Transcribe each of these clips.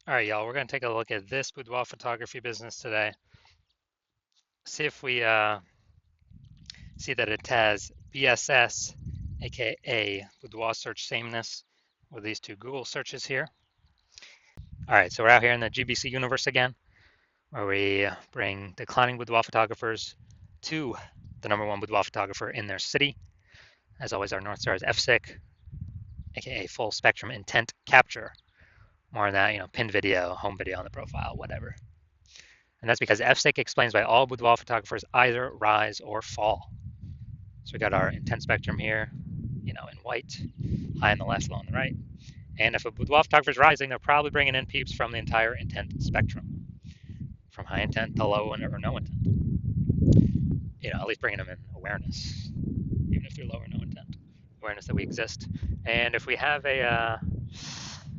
All right, y'all, we're going to take a look at this boudoir photography business today. See if we see that it has BSS, aka boudoir search sameness, with these two Google searches here. All right, so we're out here in the GBC universe again, where we bring declining boudoir photographers to the #1 boudoir photographer in their city. As always, our North Star is FSIC, aka full spectrum intent capture. More on that, pinned video, home video on the profile, whatever. And that's because FSIC explains why all boudoir photographers either rise or fall. So we got our intent spectrum here, in white, high on the left, low on the right. And if a boudoir photographer is rising, they're probably bringing in peeps from the entire intent spectrum, from high intent to low or no intent. At least bringing them in awareness, even if they're low or no intent, awareness that we exist. And if we have a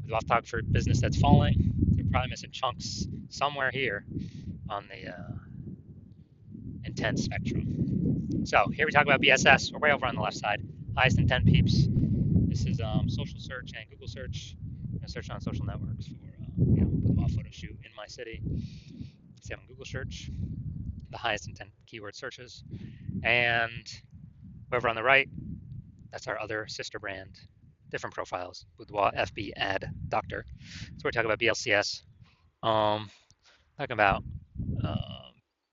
boudoir photographer business that's falling, they're probably missing chunks somewhere here on the intent spectrum. So here we talk about BSS. We're way over on the left side. Highest intent peeps. This is social search and Google search. Search on social networks for boudoir photo shoot in my city. See on Google search, the highest intent keyword searches. And over on the right, that's our other sister brand, different profiles. Boudoir FB ad doctor. So we're talking about BLCS. Talking about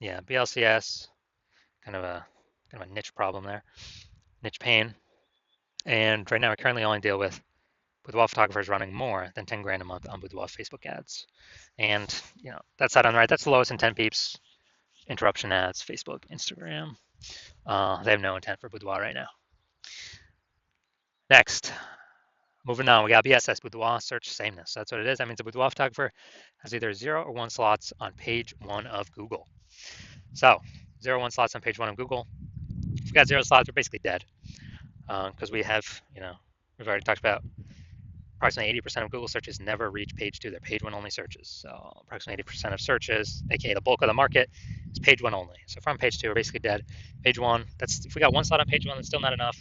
BLCS, kind of a niche problem there, niche pain. And right now, we currently only deal with boudoir photographers running more than 10 grand a month on boudoir Facebook ads. And, that side on the right, that's the lowest intent peeps, interruption ads, Facebook, Instagram. They have no intent for boudoir right now. Next, moving on, we got BSS, boudoir search sameness. That's what it is. That means a boudoir photographer has either 0 or 1 slots on page 1 of Google. So 0 or 1 slots on page 1 of Google. If we got 0 slots, we're basically dead. Because we have, we've already talked about approximately 80% of Google searches never reach page 2. They're page 1 only searches. So approximately 80% of searches, aka the bulk of the market, is page 1 only. So from page 2, we're basically dead. Page 1, that's if we got 1 slot on page 1, that's still not enough.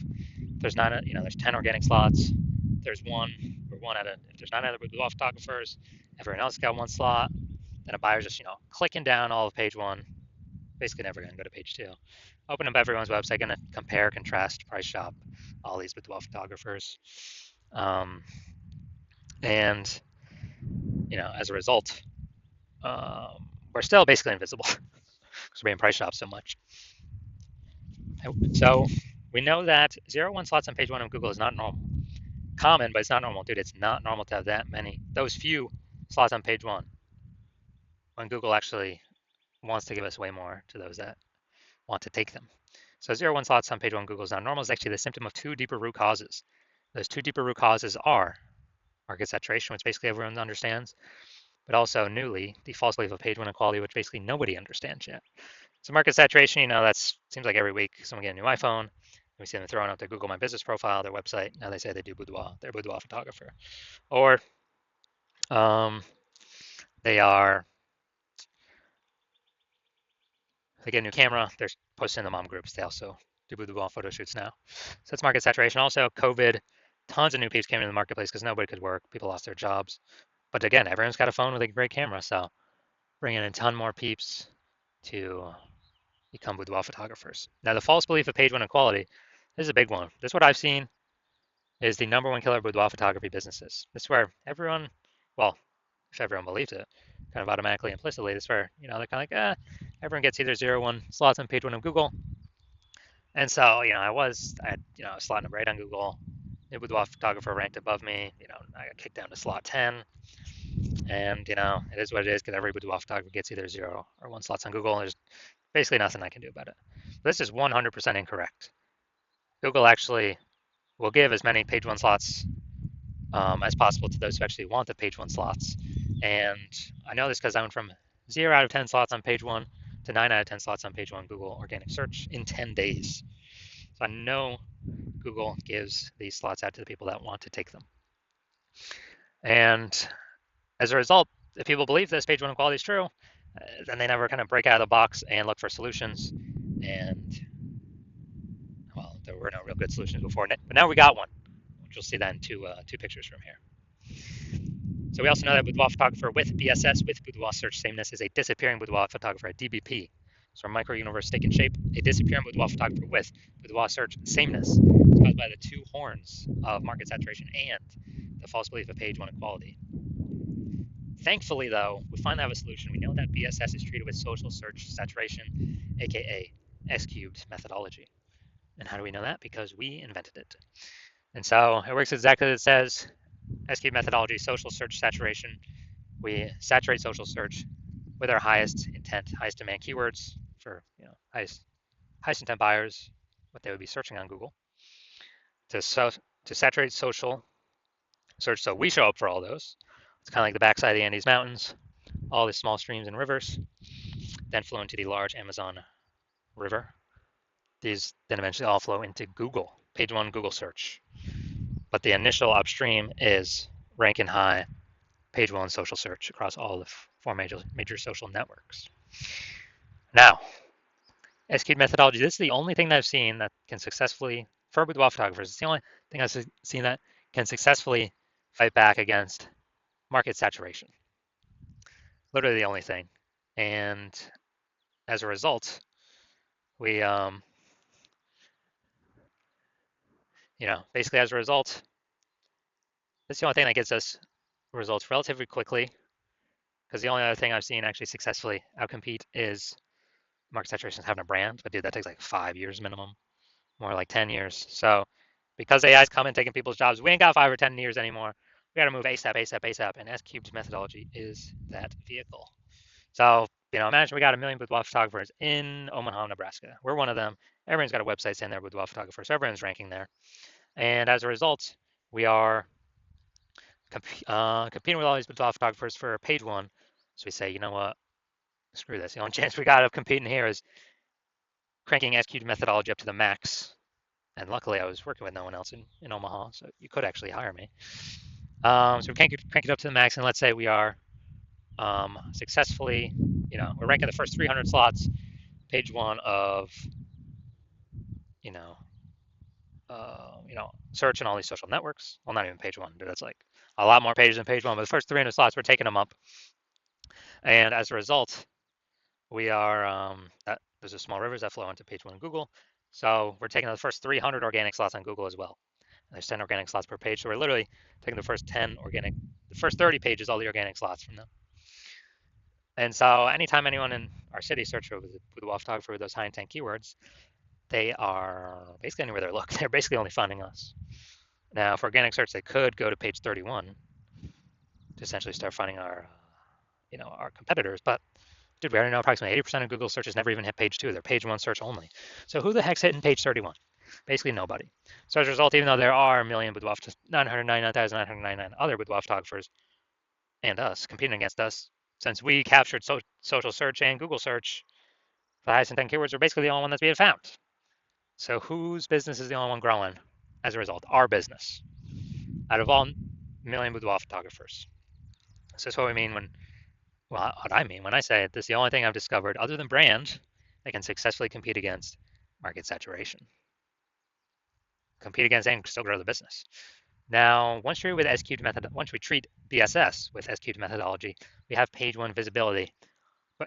If there's not, there's 10 organic slots. There's 1, or 1 out of, if there's 9 other boudoir photographers, everyone else got 1 slot, then a buyer's just, clicking down all of page 1, basically never going to go to page 2. Open up everyone's website, going to compare, contrast, price shop all these boudoir photographers. And, as a result, we're still basically invisible because we're being price shopped so much. So we know that 0 1 slots on page 1 of Google is not normal. Common, but it's not normal. Dude, it's not normal to have that many, those few slots on page 1 when Google actually wants to give us way more to those that want to take them. So 0 1 slots on page 1 Google is not normal is actually the symptom of 2 deeper root causes. Those 2 deeper root causes are market saturation, which basically everyone understands, but also newly, the false belief of page 1 equality, which basically nobody understands yet. So market saturation, that seems like every week someone get a new iPhone. We see them throwing out their Google My Business profile, their website. Now they say they do boudoir, they're a boudoir photographer. Or they get a new camera, they're posting in the mom groups. They also do boudoir photo shoots now. So that's market saturation. Also, COVID, tons of new peeps came into the marketplace because nobody could work. People lost their jobs. But again, everyone's got a phone with a great camera, so bringing in a ton more peeps to become boudoir photographers. Now, the false belief of page 1 equality, this is a big one. This is what I've seen is the #1 killer of boudoir photography businesses. This is where everyone, well, if everyone believes it, kind of automatically, implicitly, this is where, they're kind of like, everyone gets either 0 1 slots on page 1 of Google. And so, I had, slot number 8 on Google. The boudoir photographer ranked above me. I got kicked down to slot 10. And, it is what it is because every boudoir photographer gets either 0 or 1 slots on Google. And there's basically nothing I can do about it. This is 100% incorrect. Google actually will give as many page 1 slots as possible to those who actually want the page 1 slots. And I know this because I went from 0 out of 10 slots on page 1 to 9 out of 10 slots on page 1 Google organic search in 10 days. So I know Google gives these slots out to the people that want to take them. And as a result, if people believe this page 1 equality is true, then they never kind of break out of the box and look for solutions. And, well, there were no real good solutions before, but now we got one, which you'll see that in two pictures from here. So we also know that boudoir photographer with BSS, with boudoir search sameness, is a disappearing boudoir photographer, a DBP. So our micro universe taking shape, a disappearing boudoir photographer with boudoir search sameness is caused by the two horns of market saturation and the false belief of page one equality. Thankfully, though, we finally have a solution. We know that BSS is treated with social search saturation, aka S cubed methodology. And how do we know that? Because we invented it. And so it works exactly as it says. S cubed methodology, social search saturation. We saturate social search with our highest intent, highest demand keywords for highest intent buyers, what they would be searching on Google. To saturate social search, so we show up for all those. It's kind of like the backside of the Andes Mountains, all the small streams and rivers, then flow into the large Amazon River. These then eventually all flow into Google, page one Google search. But the initial upstream is ranking high, page one social search across all the four major social networks. Now, S-cubed methodology, this is the only thing that I've seen that can successfully, for boudoir photographers, it's the only thing I've seen that can successfully fight back against market saturation. Literally the only thing. And as a result, we, basically as a result, it's the only thing that gets us results relatively quickly, because the only other thing I've seen actually successfully outcompete is market saturation having a brand. But dude, that takes like 5 years minimum, more like 10 years. So because AI is coming, taking people's jobs, we ain't got 5 or 10 years anymore. We got to move ASAP, ASAP, ASAP. And S-cubed methodology is that vehicle. So, imagine we got 1 million boudoir photographers in Omaha, Nebraska. We're one of them. Everyone's got a website saying they're boudoir photographers. So everyone's ranking there. And as a result, we are competing with all these boudoir photographers for page one. So we say, you know what? Screw this. The only chance we got of competing here is cranking S-cubed methodology up to the max. And luckily, I was working with no one else in Omaha, so you could actually hire me. So we crank it up to the max, and let's say we are successfully, we're ranking the first 300 slots, page one of, search and all these social networks. Well, not even page one, but that's like a lot more pages than page one. But the first 300 slots, we're taking them up, and as a result, we are there's a small rivers that flow into page one Google. So we're taking the first 300 organic slots on Google as well. And there's 10 organic slots per page. So we're literally taking the first 30 pages, all the organic slots from them. And so anytime anyone in our city searches for the boudoir photographer with those high intent keywords, they are basically anywhere they look. They're basically only finding us. Now, for organic search, they could go to page 31 to essentially start finding our competitors. But dude, we already know approximately 80% of Google searches never even hit page 2. They're page 1 search only. So who the heck's hitting page 31? Basically nobody. So as a result, even though there are 999,999 other boudoir photographers and us competing against us, since we captured social search and Google search for the highest intent keywords, we're basically the only one that's being found. So whose business is the only one growing as a result? Our business. Out of all million boudoir photographers. So that's what we mean what I mean when I say this is the only thing I've discovered other than brand that can successfully compete against market saturation. Compete against and still grow the business. Now, once we treat BSS with S-cubed methodology, we have page one visibility.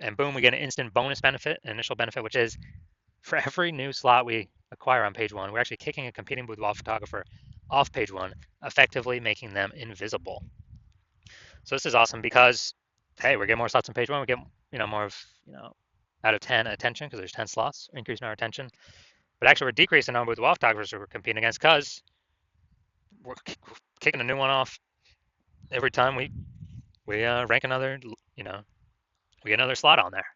And boom, we get an instant bonus benefit, an initial benefit, which is for every new slot we acquire on page one, we're actually kicking a competing boudoir photographer off page one, effectively making them invisible. So this is awesome because, hey, we're getting more slots on page one. We get, more of, out of 10 attention because there's 10 slots, increasing our attention. But actually, we're decreasing the number of boudoir photographers we're competing against because we're kicking a new one off every time we rank another, we get another slot on there.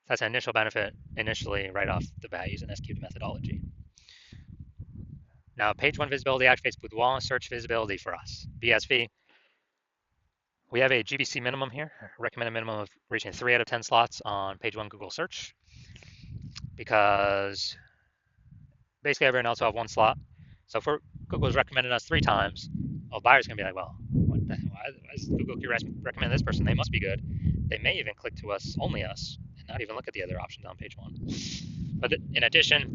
That's an initial benefit initially right off the bat using S-cubed methodology. Now, page one visibility activates boudoir search visibility for us. BSV. We have a GBC minimum here, recommended minimum of reaching 3 out of 10 slots on page one Google search, because basically everyone else will have one slot. So if Google's recommended us 3 times, well, buyers can be like, well, what the hell? Why does Google recommend this person? They must be good. They may even click to us, only us, and not even look at the other options on page one. But in addition,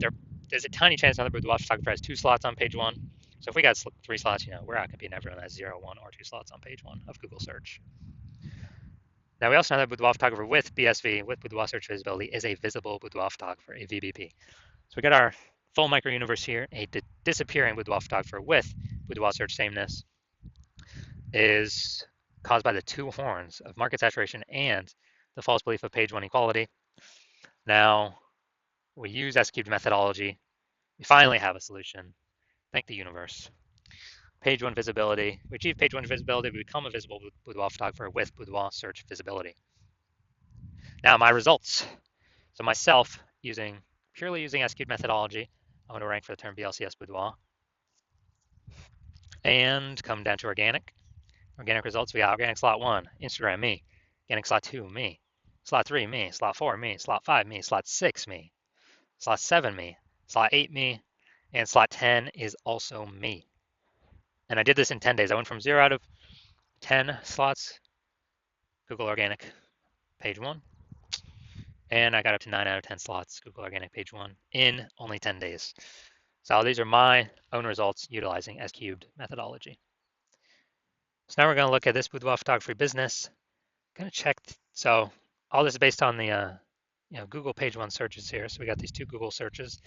there's a tiny chance another boudoir photographer has 2 slots on page one, So if we got 3 slots, we're out competing everyone that has 0, 1, or 2 slots on page 1 of Google search. Now we also know that Boudoir photographer with BSV, with Boudoir search visibility, is a visible Boudoir photographer, a VBP. So we got our full micro universe here. A disappearing Boudoir photographer with Boudoir search sameness is caused by the 2 horns of market saturation and the false belief of page 1 equality. Now we use S-cubed methodology. We finally have a solution. Thank the universe. Page 1 visibility. We achieve page 1 visibility. We become a visible Boudoir photographer with Boudoir search visibility. Now my results. So myself, purely using S-cubed methodology, I'm going to rank for the term BLCS Boudoir. And come down to organic. Organic results, we got organic slot 1, Instagram, me. Organic slot 2, me. Slot 3, me. Slot 4, me. Slot 5, me. Slot 6, me. Slot 7, me. Slot 8, me. And slot 10 is also me. And I did this in 10 days. I went from 0 out of 10 slots, Google Organic, page 1. And I got up to 9 out of 10 slots, Google Organic, page 1, in only 10 days. So these are my own results utilizing S-cubed methodology. So now we're going to look at this Boudoir photography business. I'm going to check. So all this is based on the Google page 1 searches here. So we got these 2 Google searches.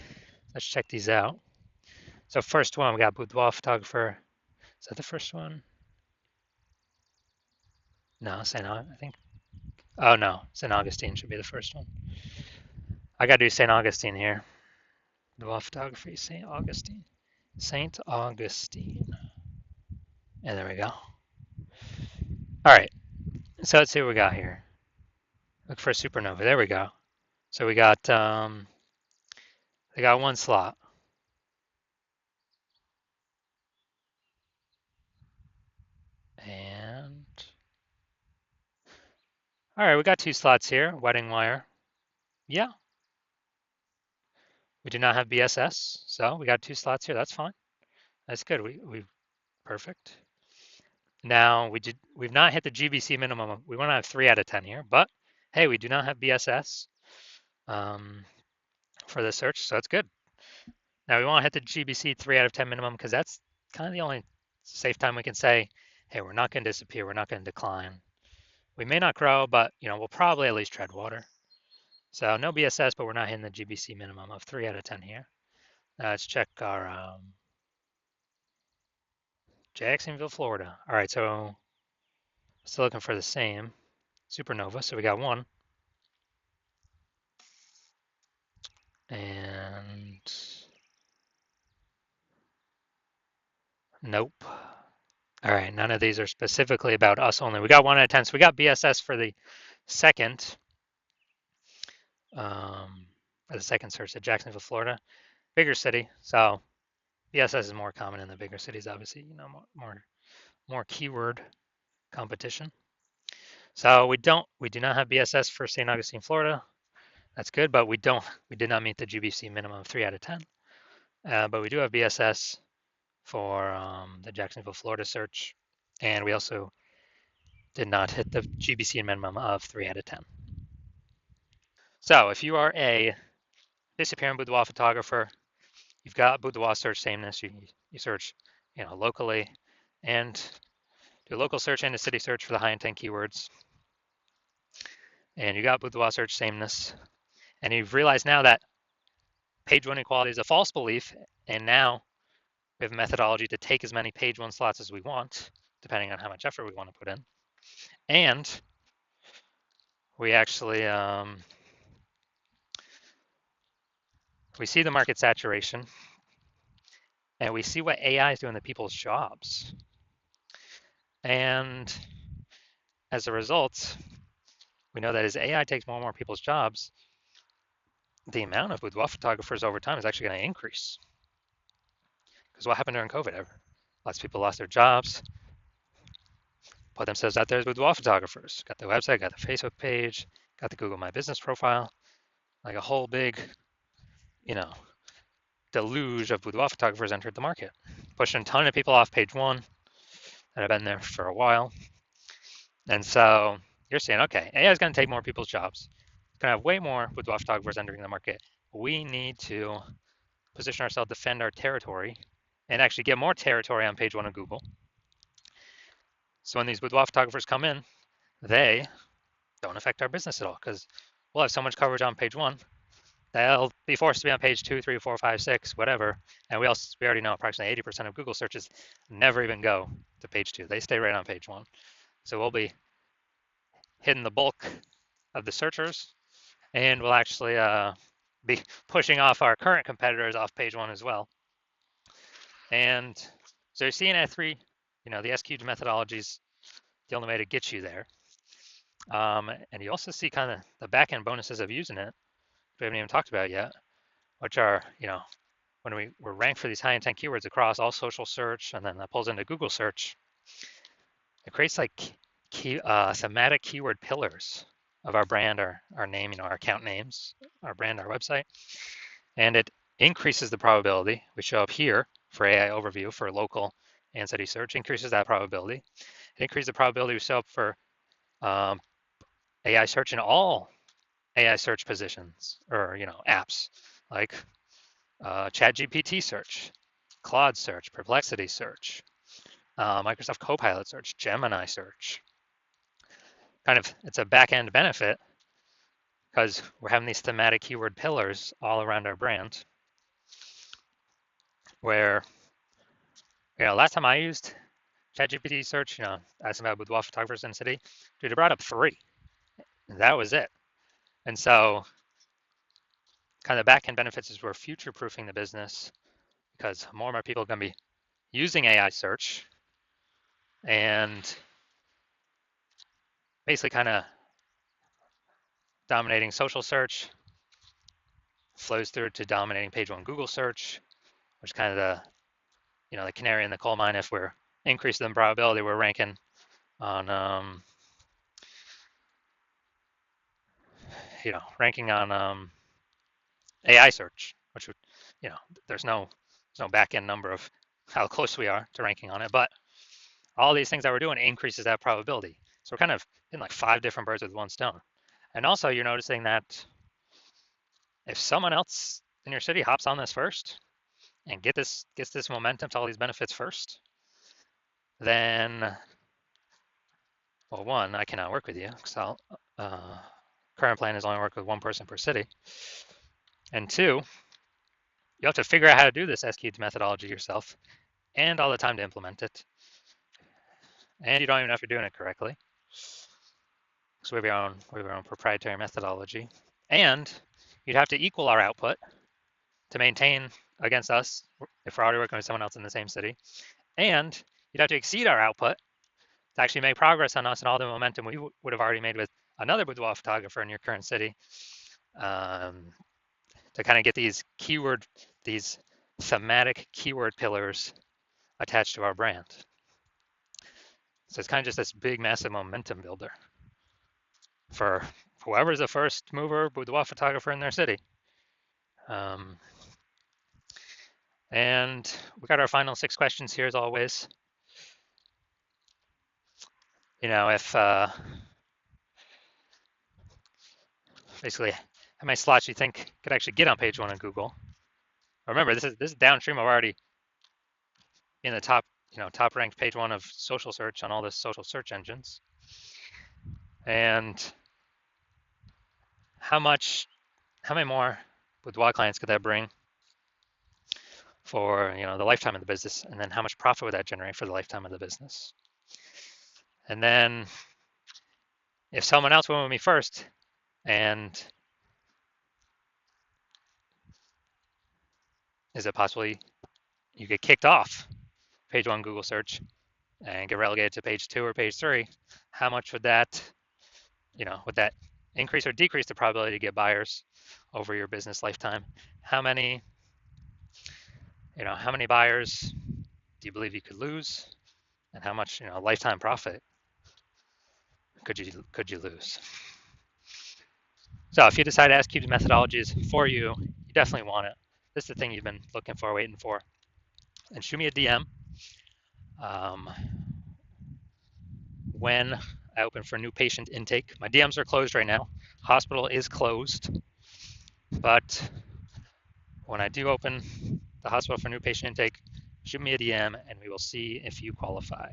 Let's check these out. So first one, we got Boudoir photographer. Is that the first one? No, I think. Oh no, St. Augustine should be the first one. I got to do St. Augustine here. Boudoir photography, St. Augustine. St. Augustine. And there we go. All right. So let's see what we got here. Look for a supernova. There we go. So we got they got 1 slot. And all right, we got 2 slots here. Wedding wire. Yeah. We do not have BSS, so we got 2 slots here. That's fine. That's good. We perfect. Now we've not hit the GBC minimum. We want to have 3 out of 10 here, but hey, we do not have BSS for the search, so that's good. Now we want to hit the GBC 3 out of 10 minimum because that's kind of the only safe time we can say, hey, we're not going to disappear. We're not going to decline. We may not grow, but we'll probably at least tread water. So no BSS, but we're not hitting the GBC minimum of 3 out of 10 here. Now let's check our Jacksonville, Florida. All right, so still looking for the same supernova. So we got 1. And nope. All right, none of these are specifically about us only. We got 1 out of 10. So we got BSS for the second search at Jacksonville, Florida. Bigger city. So BSS is more common in the bigger cities, obviously, more keyword competition. So we do not have BSS for St. Augustine, Florida. That's good, but we did not meet the GBC minimum of 3 out of 10. But we do have BSS for the Jacksonville, Florida search, and we also did not hit the GBC minimum of 3 out of 10. So if you are a disappearing boudoir photographer, you've got boudoir search sameness. You search, locally, and do a local search and a city search for the high intent keywords. And you got boudoir search sameness, and you've realized now that page 1 equality is a false belief, and now we have a methodology to take as many page 1 slots as we want, depending on how much effort we want to put in. And we actually we see the market saturation, and we see what AI is doing to people's jobs. And as a result, we know that as AI takes more and more people's jobs, the amount of boudoir photographers over time is actually going to increase. Because what happened during COVID? Lots of people lost their jobs, put themselves out there as boudoir photographers, got the website, got the Facebook page, got the Google My Business profile, like a whole big, deluge of boudoir photographers entered the market, pushing a ton of people off page 1 that have been there for a while. And so you're saying, okay, AI is going to take more people's jobs. It's going to have way more boudoir photographers entering the market. We need to position ourselves, defend our territory, and actually get more territory on page one of Google. So when these boudoir photographers come in, they don't affect our business at all because we'll have so much coverage on page one. They'll be forced to be on page 2, 3, 4, 5, 6, whatever. And we already know approximately 80% of Google searches never even go to page 2. They stay right on page 1. So we'll be hitting the bulk of the searchers, and we'll actually be pushing off our current competitors off page 1 as well. And so you're seeing at3, the SQ methodology is the only way to get you there. And you also see kind of the back-end bonuses of using it, we haven't even talked about yet, which are, when we're ranked for these high intent keywords across all social search, and then that pulls into Google search, it creates like thematic keyword pillars of our brand, our name, our account names, our brand, our website, and it increases the probability. We show up here for AI overview for local and city search, increases that probability. It increases the probability we show up for AI search in all AI search positions or apps like ChatGPT search, Claude search, Perplexity search, Microsoft Copilot search, Gemini search. It's a back-end benefit because we're having these thematic keyword pillars all around our brand. Where, last time I used ChatGPT search, asking about boudoir photographers in the city, dude, it brought up 3. And that was it. And so, kind of the back-end benefits is we're future-proofing the business because more and more people are going to be using AI search and basically kind of dominating social search, flows through to dominating page 1 Google search, which is kind of the canary in the coal mine. If we're increasing the probability, we're ranking on AI search, which would, there's no back end number of how close we are to ranking on it, but all these things that we're doing increases that probability. So we're kind of hitting like 5 different birds with one stone. And also you're noticing that if someone else in your city hops on this first and gets this momentum to all these benefits first, then, well, 1, I cannot work with you because current plan is only work with 1 person per city. And 2, you have to figure out how to do this SQ methodology yourself and all the time to implement it. And you don't even know if you're doing it correctly. So we have our own proprietary methodology. And you'd have to equal our output to maintain against us if we're already working with someone else in the same city. And you'd have to exceed our output to actually make progress on us and all the momentum we would have already made with another boudoir photographer in your current city, to kind of get these thematic keyword pillars attached to our brand. So it's kind of just this big, massive momentum builder for whoever's the first mover boudoir photographer in their city. And we got our final 6 questions here as always. If basically how many slots you think could actually get on page 1 of Google. Remember, this is downstream of already in the top ranked page 1 of social search on all the social search engines. And how many more boudoir clients could that bring for the lifetime of the business, and then how much profit would that generate for the lifetime of the business? And then if someone else went with me first and is it possible you get kicked off page 1 Google search and get relegated to page 2 or page 3, how much would that increase or decrease the probability to get buyers over your business lifetime? How many buyers do you believe you could lose, and how much lifetime profit could you lose? So if you decide to SQ methodology is for you, you definitely want it. This is the thing you've been looking for, waiting for. And shoot me a DM when I open for new patient intake. My DMs are closed right now. Hospital is closed, but when I do open the hospital for new patient intake, shoot me a DM and we will see if you qualify.